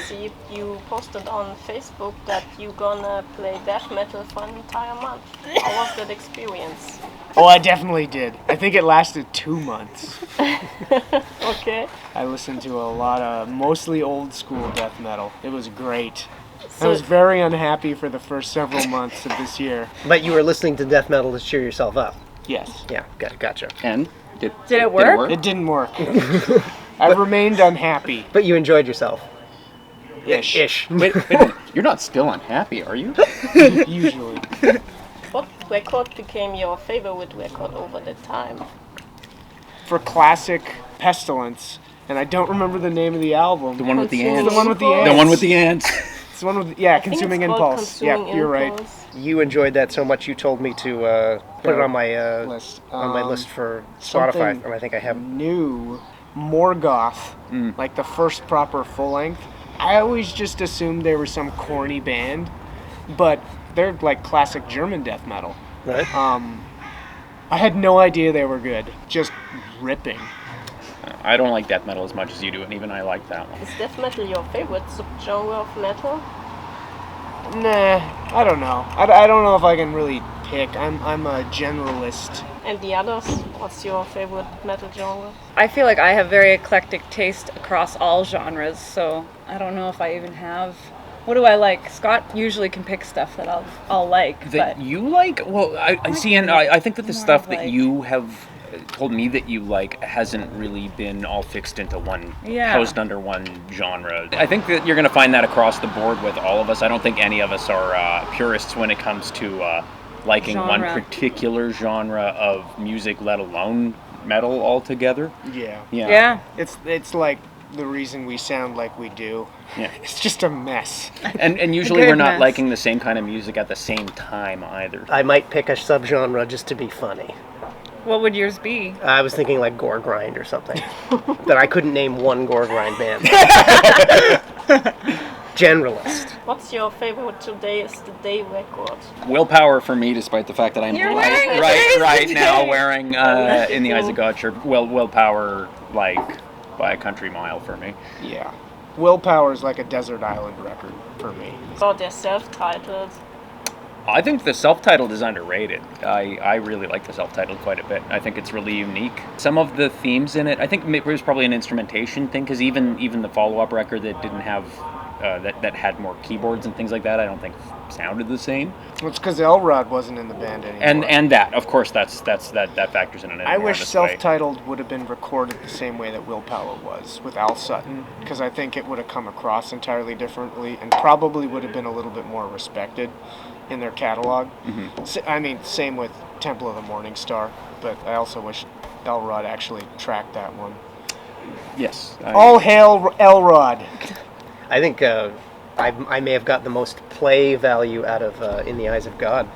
Jesse, you posted on Facebook that you gonna play death metal for an entire month. How was that experience? Oh, I definitely did. I think it lasted 2 months. Okay. I listened to a lot of mostly old school death metal. It was great. I So, was very unhappy for the first several months of this year. But you were listening to death metal to cheer yourself up. Yes. Yeah, gotcha. And did it work? It didn't work. I remained unhappy. But you enjoyed yourself. Ish. wait, you're not still unhappy, are you? Usually. what record became your favorite record over the time? For classic Pestilence, and I don't remember the name of the album. The one with the Consuming ants. The one with the Impulse? The one with the ants. It's the one with, I think Consuming it's called Impulse. Consuming Yeah, you're right. Impulse. You enjoyed that so much you told me to put it on my List. on my list for Spotify, something and I think I have. New, Morgoth, like the first proper full length. I always just assumed they were some corny band, but they're like classic German death metal. Right? I had no idea they were good. Just ripping. I don't like death metal as much as you do, and even I like that one. Is death metal your favorite subgenre of metal? Nah, I don't know. I don't know if I can really pick. I'm a generalist. And the others? What's your favorite metal genre? I feel like I have very eclectic taste across all genres, so I don't know if I even have. What do I like? Scott usually can pick stuff that I'll like, That but you like? Well, I see, and I think that the More stuff of that like- you have told me that you like hasn't really been all fixed into one, Yeah. housed under one genre. I think that you're going to find that across the board with all of us. I don't think any of us are purists when it comes to liking one Genre. particular genre of music, let alone metal altogether. Yeah. yeah. It's like the reason we sound like we do. Yeah. It's just a mess. And usually good we're not mess. liking the same kind of music at the same time either. I might pick a subgenre just to be funny. What would yours be? I was thinking like gore grind or something. That I couldn't name one gore grind band. Generalist. What's your favorite Today is the Day record? Willpower for me, despite the fact that I'm You're wearing a right Today's now Today. wearing In the Eyes of God shirt. Willpower like by a country mile for me. Yeah. Willpower is like a desert island record for me. Oh, they're self-titled. I think the self-titled is underrated. I really like the self-titled quite a bit. I think it's really unique. Some of the themes in it, I think it was probably an instrumentation thing, because even the follow-up record that didn't have that had more keyboards and things like that, I don't think sounded the same. Well, it's because Elrod wasn't in the band anymore. And that, of course, that factors in an I wish enormous way. self-titled would have been recorded the same way that Willpower was, with Al Sutton, because I think it would have come across entirely differently and probably would have been a little bit more respected in their catalog. I mean, same with Temple of the Morning Star, but I also wish Elrod actually tracked that one. Yes. All hail Elrod! I think I may have got the most play value out of In the Eyes of God.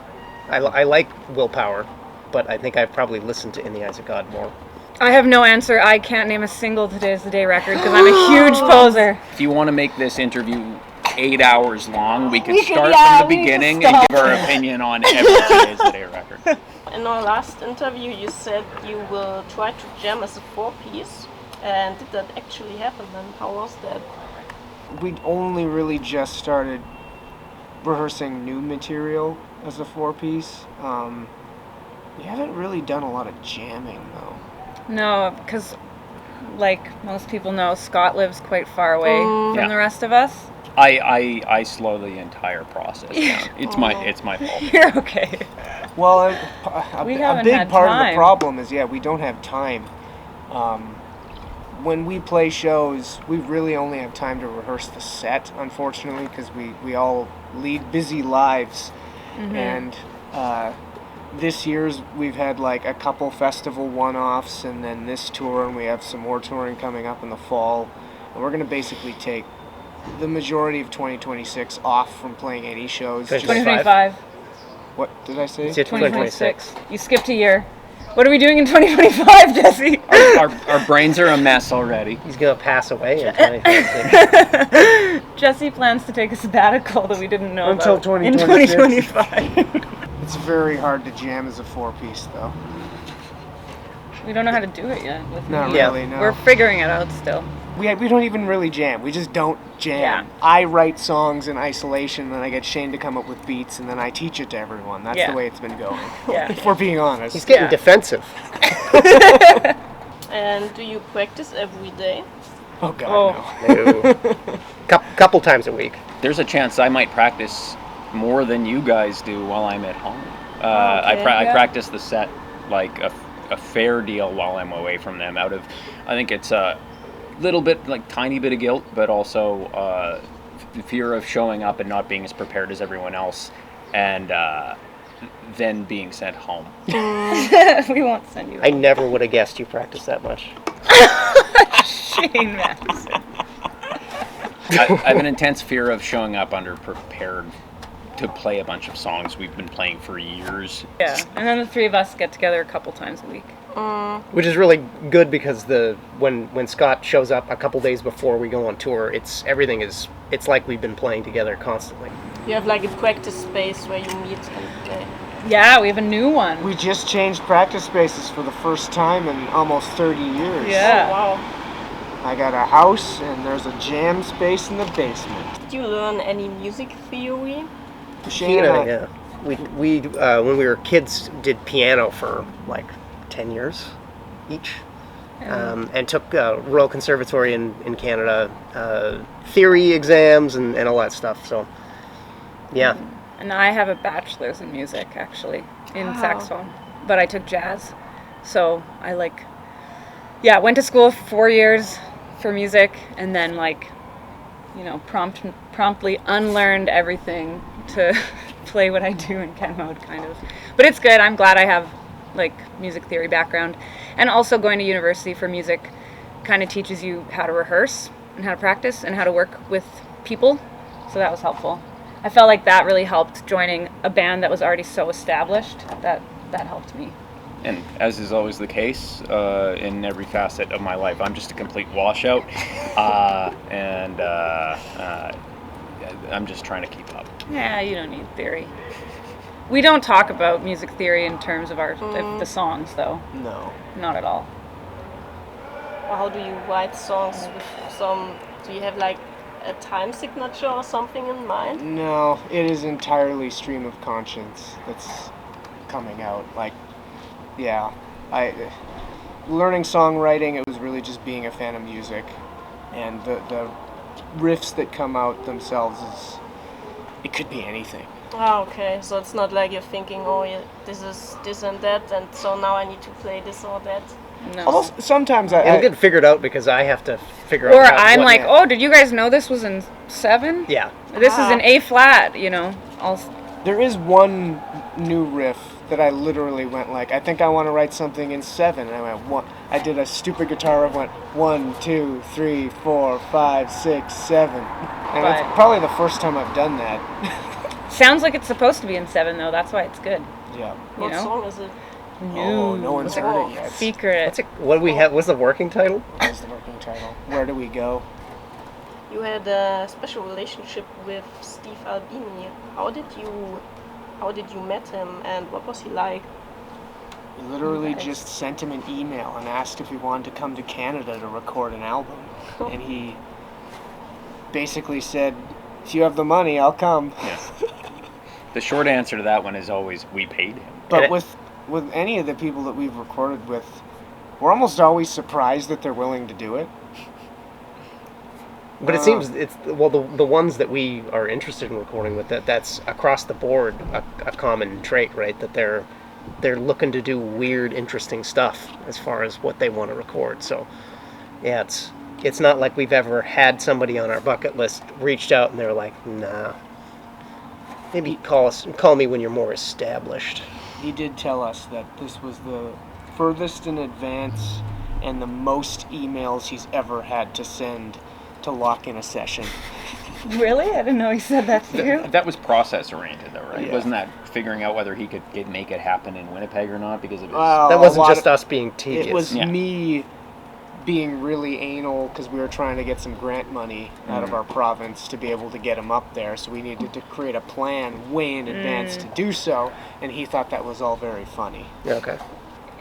I like Willpower, but I think I've probably listened to In the Eyes of God more. I have no answer. I can't name a single Today's the Day record because I'm a huge poser. If you want to make this interview 8 hours long, we could We could- start yeah, from the we could beginning and stop. give our opinion on every Today's the Day record. In our last interview, you said you will try to jam as a four-piece. And did that actually happen? And how was that? We'd only really just started rehearsing new material as a four-piece. We haven't really done a lot of jamming, though. No, because, like most people know, Scott lives quite far away from Yeah. the rest of us. I slow the entire process down. It's my fault. You're okay. Well, We a haven't big had part of time. the problem is, we don't have time. When we play shows, we really only have time to rehearse the set, unfortunately, because we all lead busy lives. And this year's, we've had like a couple festival one-offs, and then this tour, and we have some more touring coming up in the fall. And we're going to basically take the majority of 2026 off from playing any shows. Good. 2025. What did I say? It's 2026. You skipped a year. What are we doing in 2025, Jesse? Our brains are a mess already. He's going to pass away in 2026. Jesse plans to take a sabbatical that we didn't know Until about in 2026. 2025. It's very hard to jam as a four-piece, though. We don't know how to do it yet. With Not me. Yeah. really, no. We're figuring it out still. we don't even really jam. We just don't jam. Yeah. I write songs in isolation, and I get Shane to come up with beats, and then I teach it to everyone. That's Yeah. the way it's been going. Yeah. If we're being honest. He's getting Yeah. defensive. And do you practice every day? Oh God, Oh. no. No. Couple times a week. There's a chance I might practice more than you guys do while I'm at home. Okay, I yeah. practice the set like a fair deal while I'm away from them. Out of, I think it's a little bit, like tiny bit of guilt, but also fear of showing up and not being as prepared as everyone else, and then being sent home. We won't send you. I never would have guessed you practiced that much. Shane Madison. I have an intense fear of showing up underprepared to play a bunch of songs we've been playing for years. Yeah, and then the three of us get together a couple times a week. Which is really good because when Scott shows up a couple days before we go on tour, it's like we've been playing together constantly. You have like a practice space where you meet and play. Yeah, we have a new one. We just changed practice spaces for the first time in almost 30 years. Yeah. Oh, wow. I got a house, and there's a jam space in the basement. Did you learn any music theory? Shane and I, Yeah. We when we were kids did piano for like 10 years each. And took Royal Conservatory in Canada, theory exams and all that stuff. So, yeah. And I have a bachelor's in music, actually, in Wow. saxophone. But I took jazz. So I went to school for 4 years for music, and then promptly unlearned everything to play what I do in Ken mode, kind of. But it's good. I'm glad I have music theory background. And also going to university for music kind of teaches you how to rehearse and how to practice and how to work with people. So that was helpful. I felt like that really helped joining a band that was already so established. That helped me. And as is always the case in every facet of my life, I'm just a complete washout, and I'm just trying to keep up. Yeah, you don't need theory. We don't talk about music theory in terms of of the songs, though. no. Not at all. Or how do you write songs with some? Do you have like a time signature or something in mind? No, it is entirely stream of conscience that's coming out. Learning songwriting, it was really just being a fan of music, and the riffs that come out themselves it could be anything. Ah, okay. So it's not like you're thinking, oh, yeah, this is this and that, and so now I need to play this or that. No. Almost sometimes It'll I get figured out because I have to figure out. Or how- I'm what- like, oh, did you guys know this was in 7? Yeah. This is in A flat, there is one new riff that I literally went like, I think I want to write something in 7. And I went one. I did a stupid guitar riff. Went 1, 2, 3, 4, 5, 6, 7. And Right. it's probably the first time I've done that. Sounds like it's supposed to be in 7, though. That's why it's good. Yeah. You What know? song is it? Oh, no one's heard it yet. Secret. What do we have? What's the working title? That's the working title. Where do we go? You had a special relationship with Steve Albini. How did you met him, and what was he like? We literally Nice. just sent him an email and asked if he wanted to come to Canada to record an album. And he basically said, if you have the money, I'll come. Yeah. The short answer to that one is always we paid him. But And with any of the people that we've recorded with, we're almost always surprised that they're willing to do it. But it seems the ones that we are interested in recording with that's across the board a common trait, right? That they're looking to do weird, interesting stuff as far as what they want to record. So, yeah, it's not like we've ever had somebody on our bucket list reached out and they're like, nah. Maybe call me when you're more established. He did tell us that this was the furthest in advance and the most emails he's ever had to send to lock in a session. Really? I didn't know he said that to you. That was process oriented, though, right? Yeah. Wasn't that figuring out whether he could make it happen in Winnipeg or not because of his... Well, That a wasn't lot just of- us being tedious. It was Yeah. me being really anal because we were trying to get some grant money out of our province to be able to get him up there. So we needed to create a plan way in advance to do so. And he thought that was all very funny. Okay.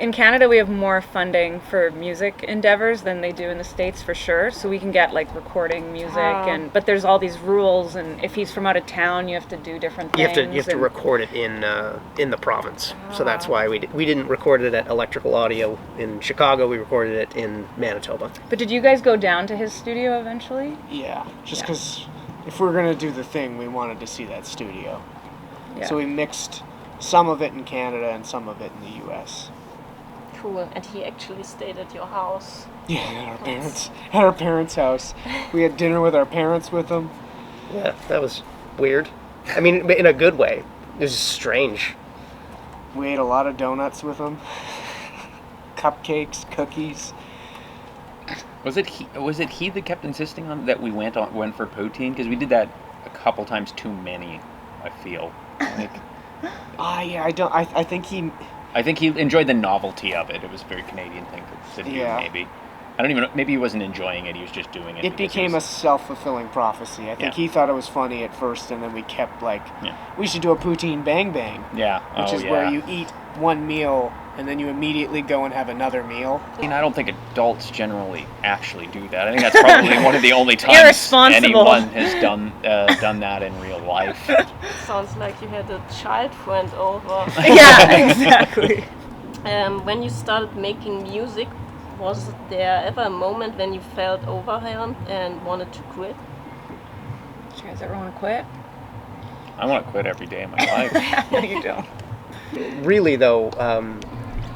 in Canada we have more funding for music endeavors than they do in the States for sure. So we can get like recording music, but there's all these rules, and if he's from out of town, you have to do different things. You have to record it in the province. So that's why we didn't record it at Electrical Audio in Chicago. We recorded it in Manitoba. But did you guys go down to his studio eventually? Yeah, just because if we were going to do the thing, we wanted to see that studio. Yeah. So we mixed some of it in Canada and some of it in the U.S. Cool. And he actually stayed at your house. Yeah, at our parents' house. We had dinner with our parents with them. Yeah, that was weird. I mean, in a good way. It was strange. We ate a lot of donuts with them. Cupcakes, cookies. Was it he that kept insisting on that we went for poutine? Because we did that a couple times too many, I feel. Like, yeah, I think he... I think he enjoyed the novelty of it. It was a very Canadian thing to do, maybe. I don't even know. Maybe he wasn't enjoying it. He was just doing it. It became a self-fulfilling prophecy. I think he thought it was funny at first, and then we kept we should do a poutine bang bang. Yeah. Which is where you eat one meal, and then you immediately go and have another meal. I mean, I don't think adults generally actually do that. I think that's probably one of the only times anyone has done that in real life. Sounds like you had a child friend over. Yeah, exactly. When you started making music, was there ever a moment when you felt overwhelmed and wanted to quit? Did you guys ever want to quit? I want to quit every day of my life. No, you don't. Really, though,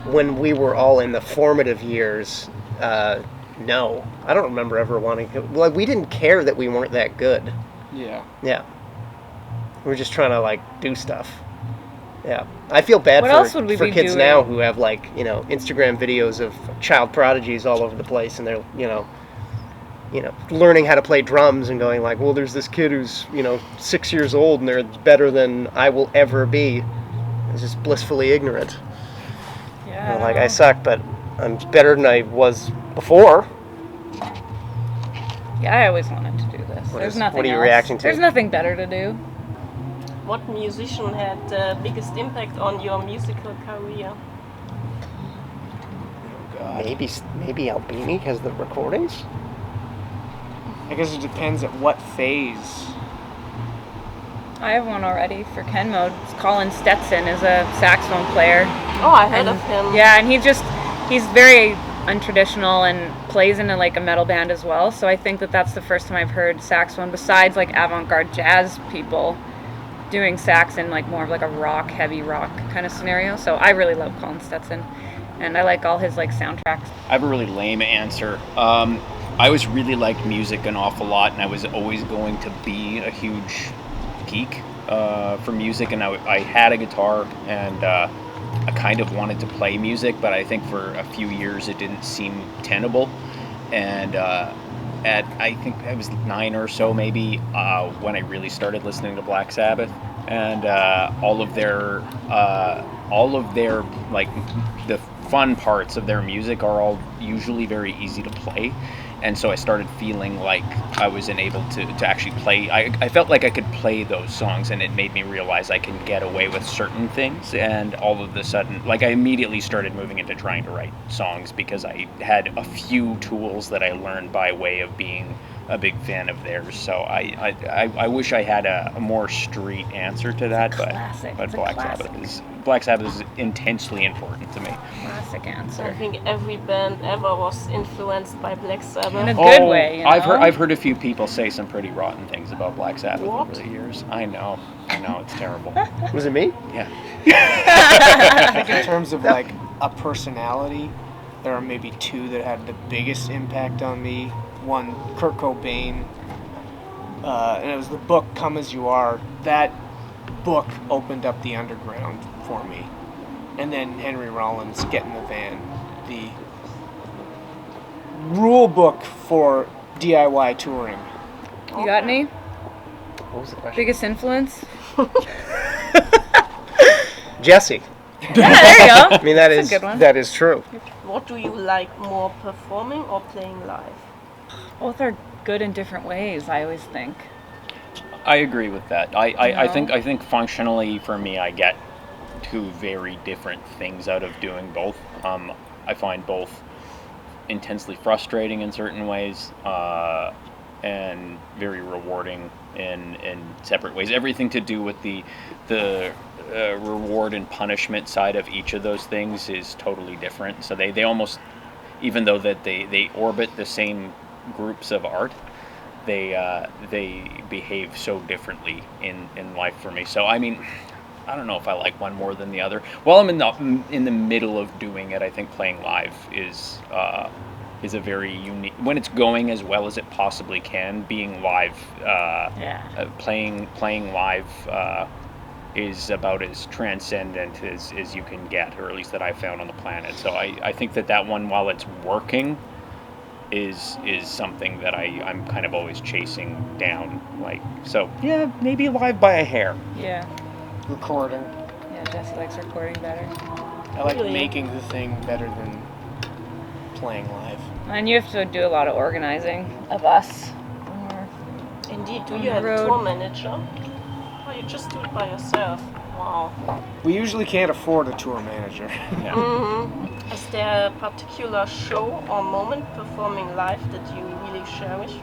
when we were all in the formative years, no. I don't remember ever wanting to... Like, we didn't care that we weren't that good. Yeah. Yeah. We were just trying to, do stuff. Yeah. I feel bad for kids now who have, Instagram videos of child prodigies all over the place, and they're, learning how to play drums and going well, there's this kid who's, 6 years old and they're better than I will ever be. It's just blissfully ignorant. Yeah. I suck, but I'm better than I was before. Yeah, I always wanted to do this. There's nothing What are you else. reacting to? There's nothing better to do. What musician had the biggest impact on your musical career? Oh, God. Maybe Albini has the recordings? I guess it depends at what phase. I have one already for Ken Mode. It's Colin Stetson is a saxophone player. Oh, I heard of him. Yeah, and he's very untraditional and plays in a metal band as well. So I think that's the first time I've heard saxophone besides avant-garde jazz people doing sax in more of a rock, heavy rock kind of scenario. So I really love Colin Stetson, and I like all his soundtracks. I have a really lame answer. I always really liked music an awful lot, and I was always going to be a huge geek for music, and I had a guitar, and I kind of wanted to play music, but I think for a few years it didn't seem tenable, and I think I was 9 or so maybe when I really started listening to Black Sabbath, and all of their the fun parts of their music are all usually very easy to play. And so I started feeling like I was enabled to actually play. I felt like I could play those songs, and it made me realize I can get away with certain things. And all of a sudden, I immediately started moving into trying to write songs because I had a few tools that I learned by way of being a big fan of theirs. So I wish I had a more street answer to that, but Black Sabbath is intensely important to me. Classic answer. I think every band ever was influenced by Black Sabbath. In a good way, I've heard a few people say some pretty rotten things about Black Sabbath What? over the years. I know, it's terrible. Was it me? Yeah. I think in terms of a personality, there are maybe two that had the biggest impact on me. One, Kurt Cobain, and it was the book Come As You Are. That book opened up the underground for me. And then Henry Rollins, Get in the Van, the rule book for DIY touring. You got any? What was the question? Biggest influence? Jesse. Yeah, there you go. I mean, that That's a good one. that is true. What do you like more, performing or playing live? Both are good in different ways, I always think. I agree with that. I think functionally for me, I get two very different things out of doing both. I find both intensely frustrating in certain ways and very rewarding in separate ways. Everything to do with the reward and punishment side of each of those things is totally different. So they almost, even though that they orbit the same groups of art, they behave so differently in life for me. So I mean, I don't know if I like one more than the other. While I'm in the middle of doing it, I think playing live is a very unique, when it's going as well as it possibly can. Being live, playing live is about as transcendent as you can get, or at least that I've found on the planet. So I think that one, while it's working, is something that I'm kind of always chasing down. Like, so yeah, maybe live by a hair. Yeah. Recording. Yeah, Jesse likes recording better. I like Really? making the thing better than playing live. And you have to do a lot of organizing of us. Indeed. Do On you the have a road. tour manager? Or you just do it by yourself? Wow. We usually can't afford a tour manager. Yeah. Mm-hmm. Is there a particular show or moment performing live that you really cherish?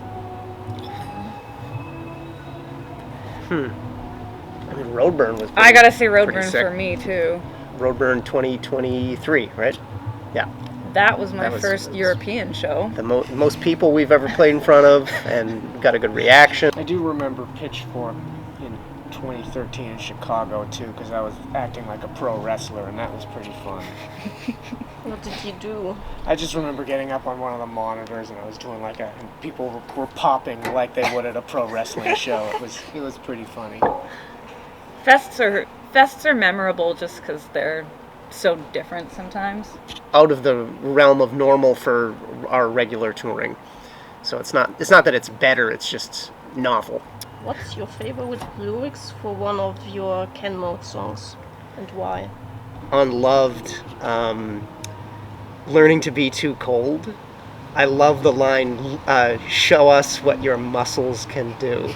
I mean, Roadburn was. I gotta say pretty Roadburn sick. for me too. Roadburn 2023, right? Yeah. That was my That was- first European show. The most people we've ever played in front of, and got a good reaction. I do remember Pitchfork in 2013 in Chicago too, because I was acting like a pro wrestler, and that was pretty fun. What did you do? I just remember getting up on one of the monitors, and I was doing and people were popping like they would at a pro wrestling show. It was pretty funny. Fests are memorable just because they're so different sometimes. Out of the realm of normal for our regular touring. So it's not that it's better, it's just novel. What's your favorite lyrics for one of your Ken Mode songs, and why? Unloved, learning to be too cold. I love the line, show us what your muscles can do.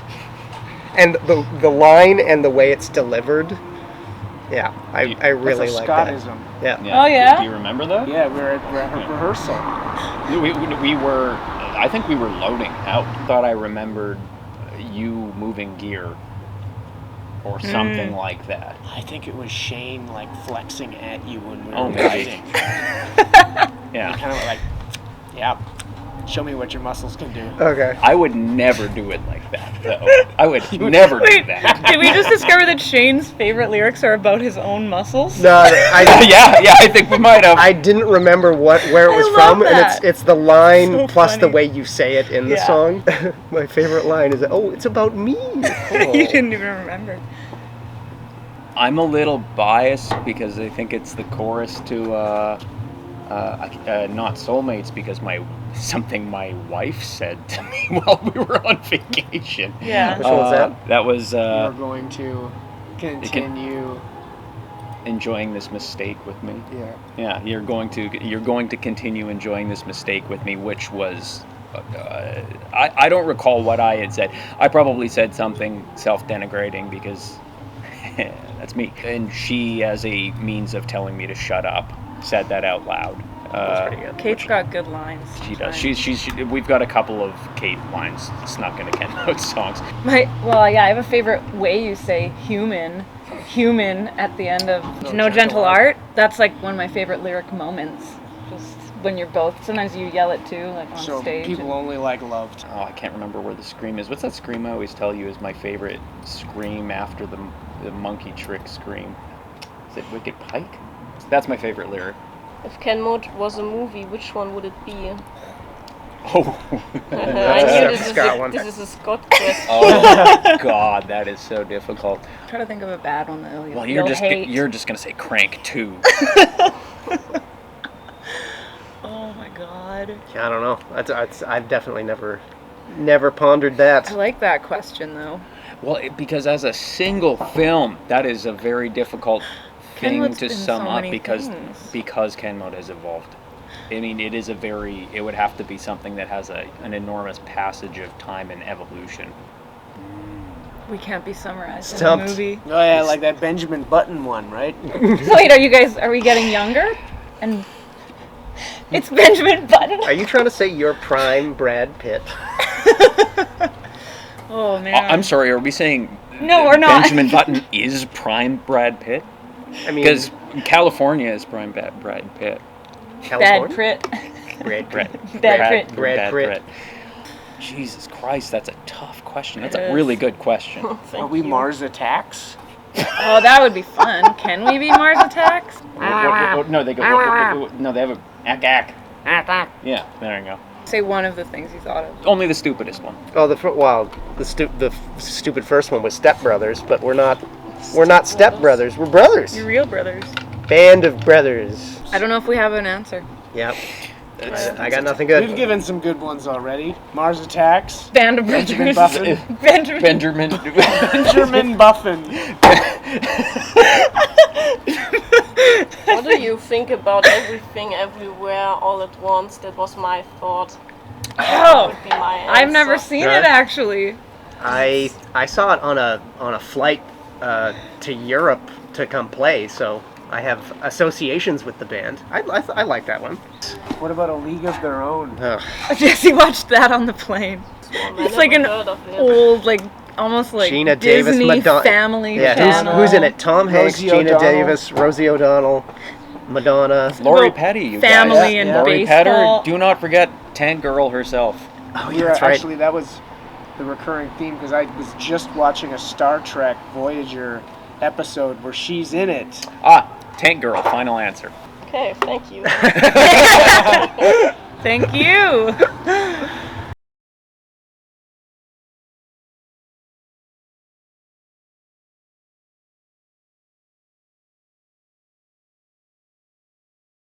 And the line and the way it's delivered, yeah, I really That's a like that. Scottism. Yeah. Oh, yeah? Do you remember that? Yeah, we were at rehearsal. We were, I think we were loading out. Thought I remembered you moving gear or something like that. I think it was Shane flexing at you when we were Oh, moving. Yeah. Kind of like, yeah, show me what your muscles can do. Okay. I would never do it like that, though. I would never do Wait, that. did we just discover that Shane's favorite lyrics are about his own muscles? No, Yeah, I think we might have. I didn't remember where it was love from, that. and it's the line So plus the funny. way you say it in the Yeah. song. My favorite line is, "Oh, it's about me." You didn't even remember. I'm a little biased because I think it's the chorus to Not Soulmates, because something my wife said to me while we were on vacation. Yeah. Which one was that? That was We're going to continue. enjoying this mistake with me. Yeah. Yeah, you're going to continue enjoying this mistake with me, which was, I don't recall what I had said. I probably said something self-denigrating because that's me. And she, as a means of telling me to shut up, said that out loud. That's pretty good. Kate's got good lines. She does. sometimes. We've got a couple of Kate lines snuck into Ken Mode's songs. I have a favorite way you say human at the end of No Gentle Art. That's like one of my favorite lyric moments. Just when you're both, sometimes you yell it too, like on So stage. people only like loved. Oh, I can't remember where the scream is. What's that scream I always tell you is my favorite scream after the monkey trick scream? Is it Wicked Pike? That's my favorite lyric. If Ken Mode was a movie, which one would it be? Oh. I knew That's a Scott one. this is a Scott question. Oh God, that is so difficult. Try to think of a bad one that Well, you'll hate. you're just gonna say Crank 2. Oh my god. Yeah, I don't know. I've definitely never pondered that. I like that question though. Well, because as a single film, that is a very difficult thing Kenwood's to been sum so up many because things. Ken Mode has evolved. I mean, it would have to be something that has an enormous passage of time and evolution. We can't be summarized Stumped. in a movie. Oh yeah, like that Benjamin Button one, right? So wait, are we getting younger? And It's Benjamin Button. Are you trying to say you're prime Brad Pitt? Oh man. I'm sorry, are we saying No, we're not. Benjamin Button is prime Brad Pitt? I mean, Because California is prime Brad Pitt. Bad California? Prit. Brad Pitt. Bad Pitt. Brad Pitt. Jesus Christ, that's a tough question. That's It a is. really good question. Are we Mars Attacks? Oh, that would be fun. Can we be Mars Attacks? No, they go. No, they have a ack. Yeah, there you go. Say one of the things you thought of. Only the stupidest one. Oh, the stupid first one was Step Brothers, but we're not Step Brothers. We're brothers. Your real brothers. Band of brothers. I don't know if we have an answer. Yep. I got nothing good. We've given some good ones already. Mars Attacks. Band of Benjamin brothers. Buffin. Benjamin. Benjamin Buffin. What do you think about Everything Everywhere All at Once? That was my thought. That Oh, would be my answer. I've never seen Huh? it actually. I saw it on a flight to Europe to come play, so I have associations with the band. I like that one. What about A League of Their Own? Ugh. Jesse watched that on the plane. I It's like never an heard of it. old, like almost like Gina Davis, Disney Madonna. family Yeah, channel. who's in it? Tom Hanks, Rosie Gina O'Donnell. Davis, Rosie O'Donnell, Madonna. Lori Well, Petty, you family guys. and Lori baseball. Petty, do not forget Tank Girl herself. Oh We yeah, were that's right. actually, that was the recurring theme because I was just watching a Star Trek Voyager episode where she's in it. Ah, Tank Girl, final answer. Okay, thank you. Thank you.